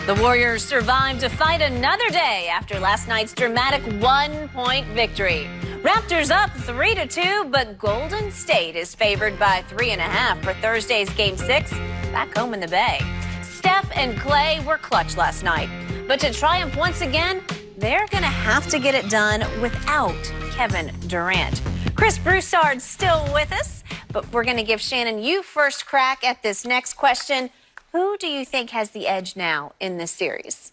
The Warriors survived to fight another day after last night's dramatic one-point victory. Raptors up 3-2, but Golden State is favored by 3.5 for Thursday's Game 6 back home in the Bay. Steph and Clay were clutch last night, but to triumph once again, they're going to have to get it done without Kevin Durant. Chirs Broussard's still with us, but we're going to give Shannon you first crack at this next question. Who do you think has the edge now in this series?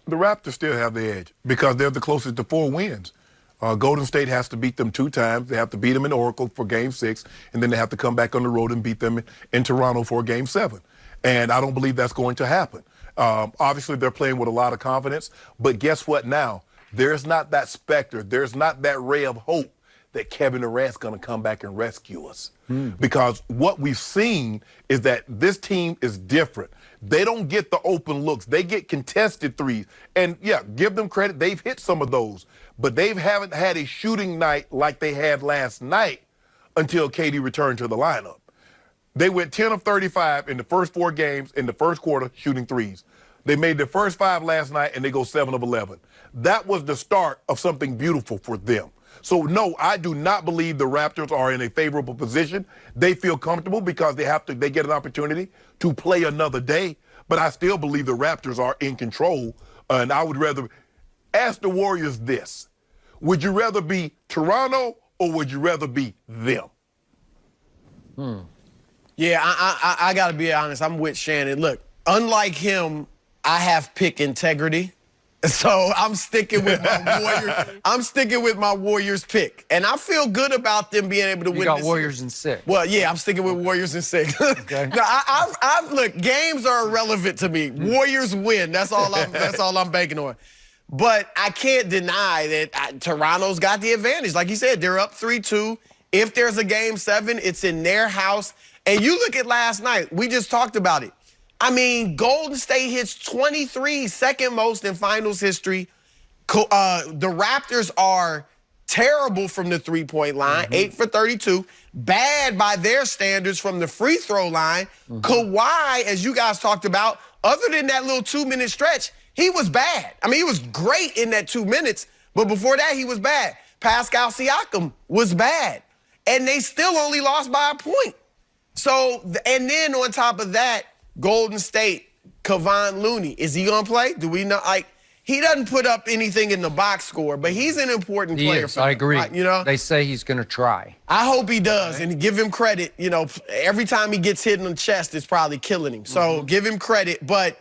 The Raptors still have the edge because they're the closest to 4 wins. Golden State has to beat them 2 times. They have to beat them in Oracle for Game 6, and then they have to come back on the road and beat them in Toronto for Game 7. And I don't believe that's going to happen. Obviously, they're playing with a lot of confidence, but guess what now? There's not that specter. There's not that ray of hope that Kevin Durant's going to come back and rescue us. Because what we've seen is that this team is different. They don't get the open looks. They get contested threes. And, yeah, give them credit. They've hit some of those. But they haven't had a shooting night like they had last night until KD returned to the lineup. They went 10 of 35 in the first 4 games in the first quarter shooting threes. They made their first 5 last night, and they go 7 of 11. That was the start of something beautiful for them. So, no, I do not believe the Raptors are in a favorable position. They feel comfortable because they get an opportunity to play another day. But I still believe the Raptors are in control. And I would rather ask the Warriors this. Would you rather be Toronto or would you rather be them? Yeah, I got to be honest. I'm with Shannon. Look, unlike him, I have pick integrity. So I'm sticking with my Warriors. I'm sticking with my Warriors pick, and I feel good about them being able to win. You got this Warriors series. in 6. Well, yeah, I'm sticking with Warriors in 6. Okay. No, look, games are irrelevant to me. Warriors win. That's all I'm banking on. But I can't deny that Toronto's got the advantage. Like you said, they're up 3-2. If there's a Game 7, it's in their house. And you look at last night. We just talked about it. I mean, Golden State hits 23, second most in finals history. The Raptors are terrible from the three-point line, 8 for 32. Bad by their standards from the free throw line. Kawhi, as you guys talked about, other than that little 2-minute stretch, he was bad. I mean, he was great in that 2 minutes, but before that, he was bad. Pascal Siakam was bad, and they still only lost by a point. So, and then on top of that, Golden State, Kevon Looney, is he going to play? Do we know? Like, he doesn't put up anything in the box score, but he's an important player. Yes, I agree. Right, you know? They say he's going to try. I hope he does, and give him credit. You know, every time he gets hit in the chest, it's probably killing him. So give him credit, but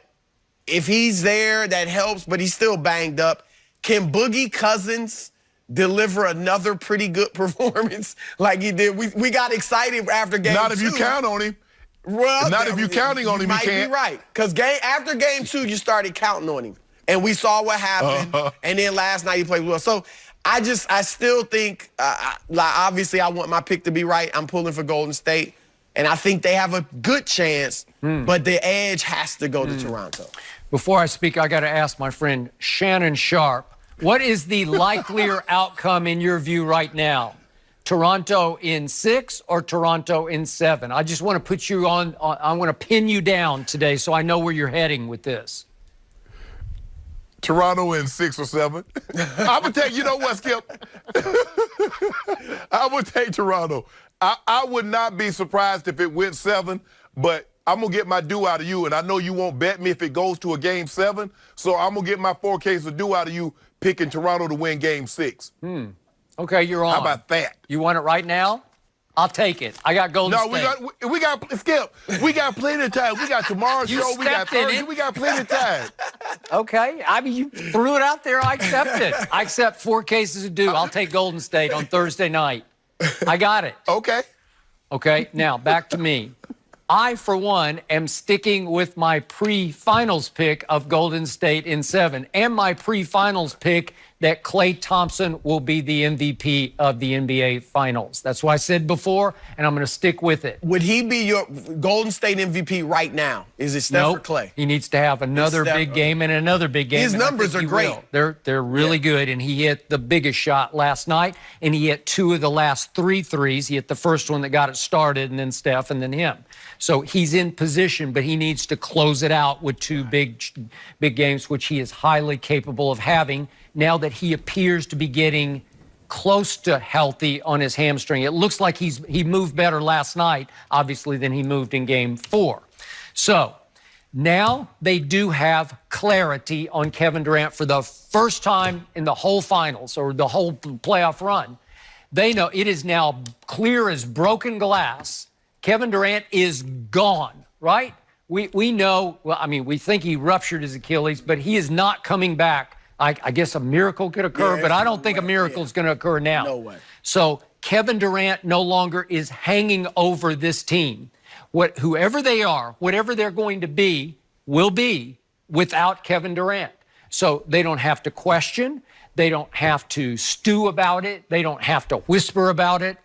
if he's there, that helps, but he's still banged up. Can Boogie Cousins deliver another pretty good performance like he did? We got excited after Game 2. Not if you count on him. Well, not if you're counting on him, you might can't. Be right, because after Game 2, you started counting on him, and we saw what happened. And then last night he played well. So I still think, obviously, I want my pick to be right. I'm pulling for Golden State, and I think they have a good chance. But the edge has to go to Toronto. Before I speak, I got to ask my friend Shannon Sharpe, what is the likelier outcome in your view right now? Toronto in 6 or Toronto in 7? I just want to put you on I want to pin you down today so I know where you're heading with this. Toronto in 6 or 7. I would take, you know what, Skip? I would take Toronto. I would not be surprised if it went 7, but I'm going to get my due out of you, and I know you won't bet me if it goes to a Game 7, so I'm going to get my 4Ks of due out of you picking Toronto to win Game 6. Okay, you're on. How about that? You want it right now? I'll take it. I got Golden State. No, we got Skip. We got plenty of time. We got tomorrow's show. We got Thursday. We got plenty of time. Okay. I mean, you threw it out there. I accept it. I accept 4 cases of due. I'll take Golden State on Thursday night. I got it. Okay. Okay. Now, back to me. I, for one, am sticking with my pre-finals pick of Golden State in 7 and my pre-finals pick that Klay Thompson will be the MVP of the NBA Finals. That's what I said before, and I'm going to stick with it. Would he be your Golden State MVP right now? Is it Steph or Klay? He needs to have another big game and another big game. His numbers are great. They're really good, and he hit the biggest shot last night, and he hit 2 of the last 3 threes. He hit the first one that got it started, and then Steph, and then him. So he's in position, but he needs to close it out with 2 big games, which he is highly capable of having now that he appears to be getting close to healthy on his hamstring. It looks like he moved better last night, obviously, than he moved in Game 4. So now they do have clarity on Kevin Durant for the first time in the whole finals or the whole playoff run. They know it is now clear as broken glass. Kevin Durant is gone, right? We know, well, I mean, we think he ruptured his Achilles, but he is not coming back. I guess a miracle could occur, but I don't think a miracle is going to occur now. No way. So Kevin Durant no longer is hanging over this team. Whoever they are, whatever they're going to be, will be without Kevin Durant. So they don't have to question. They don't have to stew about it. They don't have to whisper about it.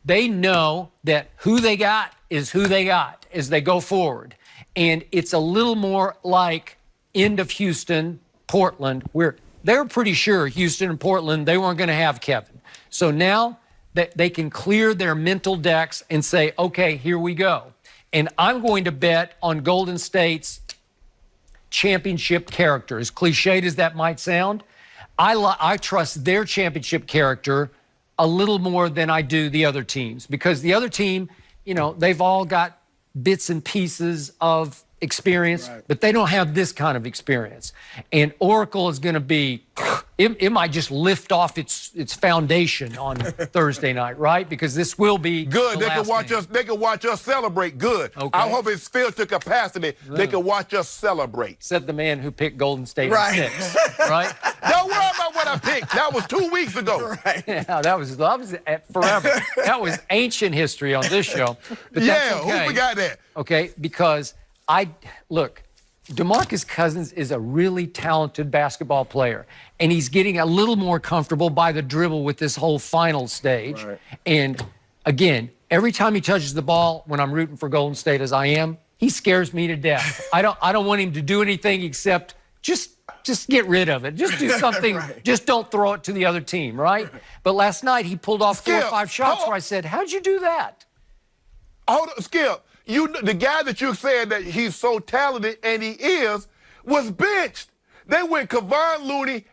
They know that who they got is who they got as they go forward. And it's a little more like end of Houston, Portland, where they're pretty sure Houston and Portland, they weren't going to have Kevin. So now that they can clear their mental decks and say, okay, here we go. And I'm going to bet on Golden State's championship character. As cliched as that might sound, I trust their championship character a little more than I do the other teams, because the other team, you know, they've all got bits and pieces of experience, but they don't have this kind of experience. And Oracle is going to be, it might just lift off its foundation on Thursday night, right? Because this will be good. The They can watch us. They can watch us celebrate. Good. Okay. I hope it's filled to capacity. They can watch us celebrate. Said the man who picked Golden State in 6, right? Don't worry about what I picked. That was 2 weeks ago. Right. Yeah, that was forever. That was ancient history on this show. But Yeah, that's okay. who forgot that? Okay, because look, DeMarcus Cousins is a really talented basketball player, and he's getting a little more comfortable by the dribble with this whole final stage. Right. And again, every time he touches the ball, when I'm rooting for Golden State as I am, he scares me to death. I don't want him to do anything except just get rid of it. Just do something. Right. Just don't throw it to the other team, right? But last night he pulled off 4 or 5 shots where I said, how'd you do that? Hold on, Skip. The guy that you said that he's so talented, and he is, was benched. They went Kevon Looney